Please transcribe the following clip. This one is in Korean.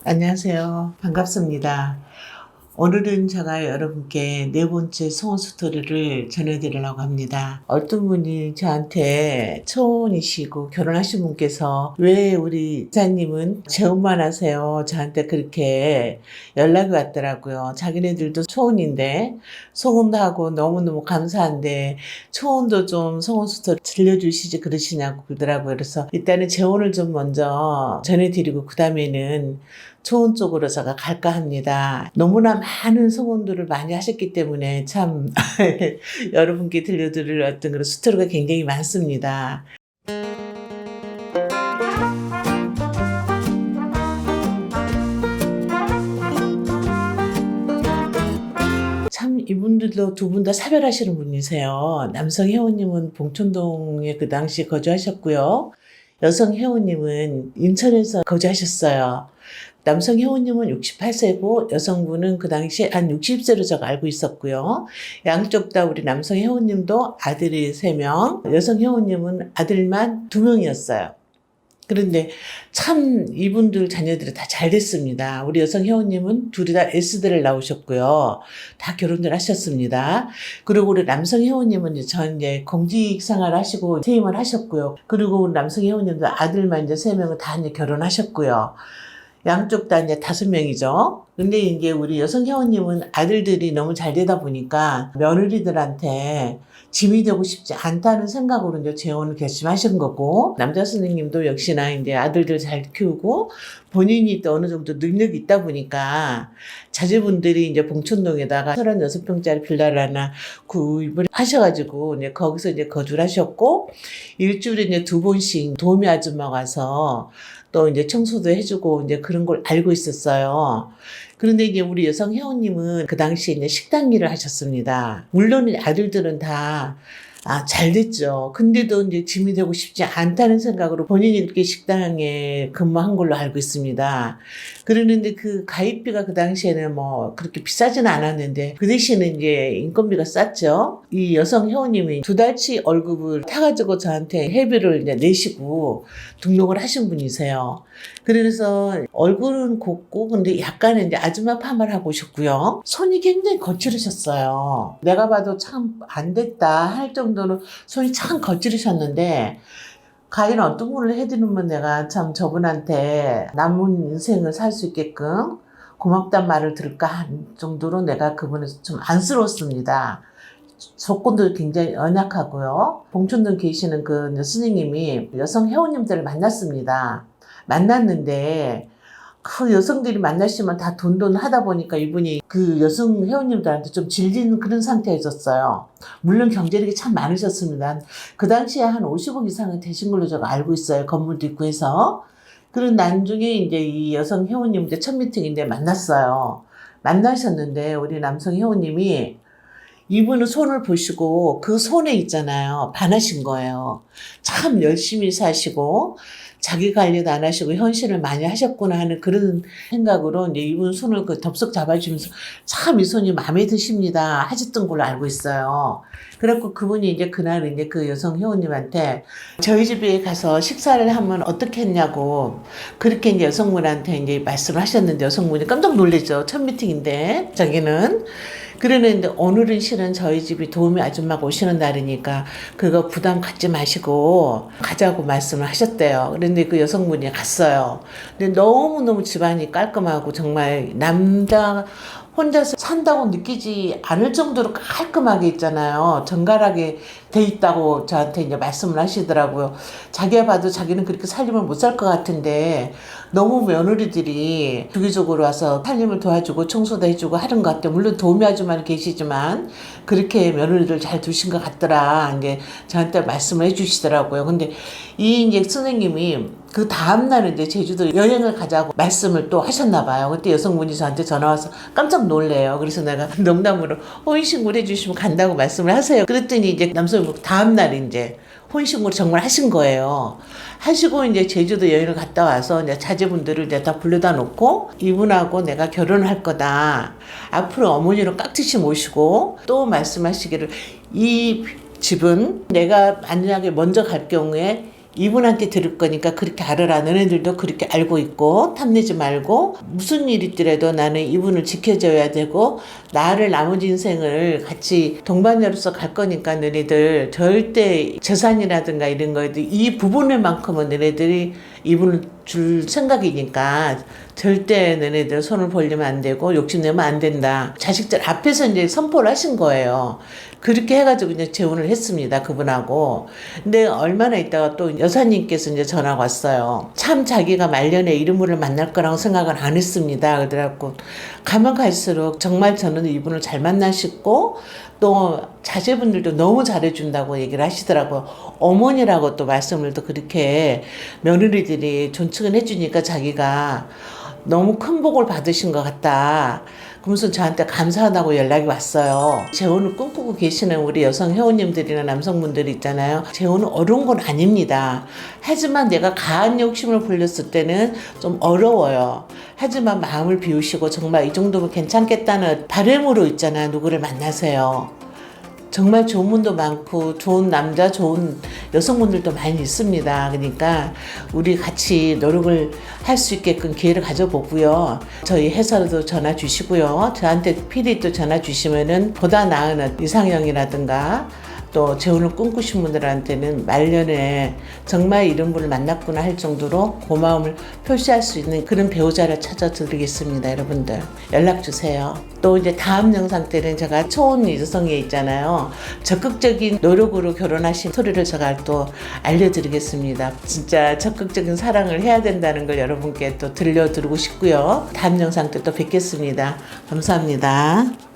안녕하세요. 반갑습니다. 오늘은 제가 여러분께 네 번째 소원 스토리를 전해드리려고 합니다. 어떤 분이 저한테 초혼이시고 결혼하신 분께서 왜 우리 이사님은 재혼만 하세요? 저한테 그렇게 연락이 왔더라고요. 자기네들도 초혼인데 소원도 하고 너무너무 감사한데 초혼도 좀 소원 스토리 들려주시지 그러시냐고 그러더라고요. 그래서 일단은 재혼을 좀 먼저 전해드리고 그 다음에는 초혼 쪽으로 제가 갈까 합니다. 너무나 많은 소원들을 많이 하셨기 때문에 참 여러분께 들려드릴 어떤 그런 스토리가 굉장히 많습니다. 참 이분들도 두 분 다 사별하시는 분이세요. 남성 회원님은 봉천동에 그 당시 거주하셨고요. 여성 회원님은 인천에서 거주하셨어요. 남성 회원님은 68세고 여성분은 그 당시에 한 60세로 제가 알고 있었고요. 양쪽 다 우리 남성 회원님도 아들이 3명, 여성 회원님은 아들만 2명이었어요. 그런데 참 이분들 자녀들이 다 잘 됐습니다. 우리 여성 회원님은 둘이 다 S대를 나오셨고요. 다 결혼을 하셨습니다. 그리고 우리 남성 회원님은 이제 공직 생활을 하시고 퇴임을 하셨고요. 그리고 우리 남성 회원님도 아들만 이제 3명은 다 이제 결혼하셨고요. 양쪽 다 이제 5명이죠. 근데 이제 우리 여성 회원님은 아들들이 너무 잘 되다 보니까 며느리들한테 짐이 되고 싶지 않다는 생각으로 이제 재혼을 결심하신 거고, 남자 선생님도 역시나 이제 아들들 잘 키우고 본인이 또 어느 정도 능력이 있다 보니까 자제분들이 이제 봉천동에다가 36평짜리 빌라를 하나 구입을 하셔가지고 이제 거기서 이제 거주를 하셨고, 일주일에 이제 2번씩 도우미 아줌마가 와서 또 이제 청소도 해주고 이제 그런 걸 알고 있었어요. 그런데 이제 우리 여성 회원님은 그 당시에 이제 식당 일을 하셨습니다. 물론 아들들은 다 잘 됐죠. 근데도 이제 짐이 되고 싶지 않다는 생각으로 본인이 그렇게 식당에 근무한 걸로 알고 있습니다. 그러는데 그 가입비가 그 당시에는 뭐 그렇게 비싸지는 않았는데 그 대신에 이제 인건비가 쌌죠. 이 여성 회원님이 2달치 월급을 타가지고 저한테 회비를 이제 내시고 등록을 하신 분이세요. 그래서 얼굴은 곱고 근데 약간은 이제 아줌마 파마를 하고 오셨고요. 손이 굉장히 거칠으셨어요. 내가 봐도 참 안 됐다 할 정도로 손이 참 거칠으셨는데 과연 어떤 분을 해드리면 내가 참 저분한테 남은 인생을 살 수 있게끔 고맙단 말을 들을까 한 정도로 내가 그분을 좀 안쓰러웠습니다. 조건도 굉장히 연약하고요. 봉천동 계시는 그 스님이 여성 회원님들을 만났습니다. 만났는데 그 여성들이 만나시면 다 돈 하다 보니까 이분이 그 여성 회원님들한테 좀 질리는 그런 상태였었어요. 물론 경제력이 참 많으셨습니다. 그 당시에 한 50억 이상은 되신 걸로 제가 알고 있어요. 건물도 있고 해서. 그런 나중에 이제 이 여성 회원님들 첫 미팅인데 만났어요. 만나셨는데 우리 남성 회원님이 이분은 손을 보시고 그 손에 있잖아요. 반하신 거예요. 참 열심히 사시고 자기 관리도 안 하시고 현실을 많이 하셨구나 하는 그런 생각으로 이제 이분 손을 그 덥석 잡아주면서 참 이 손이 마음에 드십니다 하셨던 걸로 알고 있어요. 그래갖고 그분이 이제 그날 이제 그 여성 회원님한테 저희 집에 가서 식사를 하면 어떻게 했냐고 그렇게 이제 여성분한테 이제 말씀을 하셨는데 여성분이 깜짝 놀랐죠. 첫 미팅인데 자기는. 그러는데 오늘은 실은 저희 집이 도우미 아줌마가 오시는 날이니까 그거 부담 갖지 마시고 가자고 말씀을 하셨대요. 그런데 그 여성분이 갔어요. 근데 너무너무 집안이 깔끔하고 정말 남자 혼자서 산다고 느끼지 않을 정도로 깔끔하게 있잖아요. 정갈하게 돼 있다고 저한테 이제 말씀을 하시더라고요. 자기가 봐도 자기는 그렇게 살림을 못 살 것 같은데 너무 며느리들이 주기적으로 와서 살림을 도와주고 청소도 해주고 하는 것 같아요. 물론 도우미 아줌마는 계시지만 그렇게 며느리들 잘 두신 것 같더라. 이제 저한테 말씀을 해주시더라고요. 근데 이 이제 선생님이 그 다음날 이제 제주도 여행을 가자고 말씀을 또 하셨나 봐요. 그때 여성분이 저한테 전화 와서 깜짝 놀래요. 그래서 내가 농담으로 혼인신고를 해주시면 간다고 말씀을 하세요. 그랬더니 이제 남성분 다음날 이제 혼인신고를 정말 하신 거예요. 하시고 이제 제주도 여행을 갔다 와서 이제 자제분들을 이제 다 불러다 놓고 이분하고 내가 결혼을 할 거다. 앞으로 어머니로 깍듯이 모시고 또 말씀하시기를 이 집은 내가 만약에 먼저 갈 경우에 이분한테 들을 거니까 그렇게 알아라. 너네들도 그렇게 알고 있고 탐내지 말고 무슨 일이 있더라도 나는 이분을 지켜줘야 되고 나를 나머지 인생을 같이 동반자로서 갈 거니까 너네들 절대 재산이라든가 이런 거에도 이 부분에만큼은 너네들이 이분을 줄 생각이니까 절대 너네들 손을 벌리면 안 되고 욕심내면 안 된다. 자식들 앞에서 이제 선포를 하신 거예요. 그렇게 해가지고 이제 재혼을 했습니다. 그분하고. 근데 얼마나 있다가 또 여사님께서 이제 전화가 왔어요. 참 자기가 말년에 이런 분을 만날 거라고 생각은 안 했습니다. 그래갖고 가면 갈수록 정말 저는 이분을 잘 만나셨고 또 자제분들도 너무 잘해준다고 얘기를 하시더라고요. 어머니라고 또 말씀을 또 그렇게 며느리들이 존칭을 해주니까 자기가 너무 큰 복을 받으신 것 같다. 그러면서 저한테 감사하다고 연락이 왔어요. 재혼을 꿈꾸고 계시는 우리 여성 회원님들이나 남성분들이 있잖아요. 재혼은 어려운 건 아닙니다. 하지만 내가 가한 욕심을 불렸을 때는 좀 어려워요. 하지만 마음을 비우시고 정말 이 정도면 괜찮겠다는 바람으로 있잖아요. 누구를 만나세요. 정말 좋은 분도 많고 좋은 남자 좋은 여성분들도 많이 있습니다. 그러니까 우리 같이 노력을 할 수 있게끔 기회를 가져보고요. 저희 회사로도 전화 주시고요. 저한테 필히 또 전화 주시면은 보다 나은 이상형이라든가 또 재혼을 꿈꾸신 분들한테는 말년에 정말 이런 분을 만났구나 할 정도로 고마움을 표시할 수 있는 그런 배우자를 찾아드리겠습니다. 여러분들 연락 주세요. 또 이제 다음 영상 때는 제가 초혼 여성에 있잖아요. 적극적인 노력으로 결혼하신 소리를 제가 또 알려드리겠습니다. 진짜 적극적인 사랑을 해야 된다는 걸 여러분께 또 들려드리고 싶고요. 다음 영상 때 또 뵙겠습니다. 감사합니다.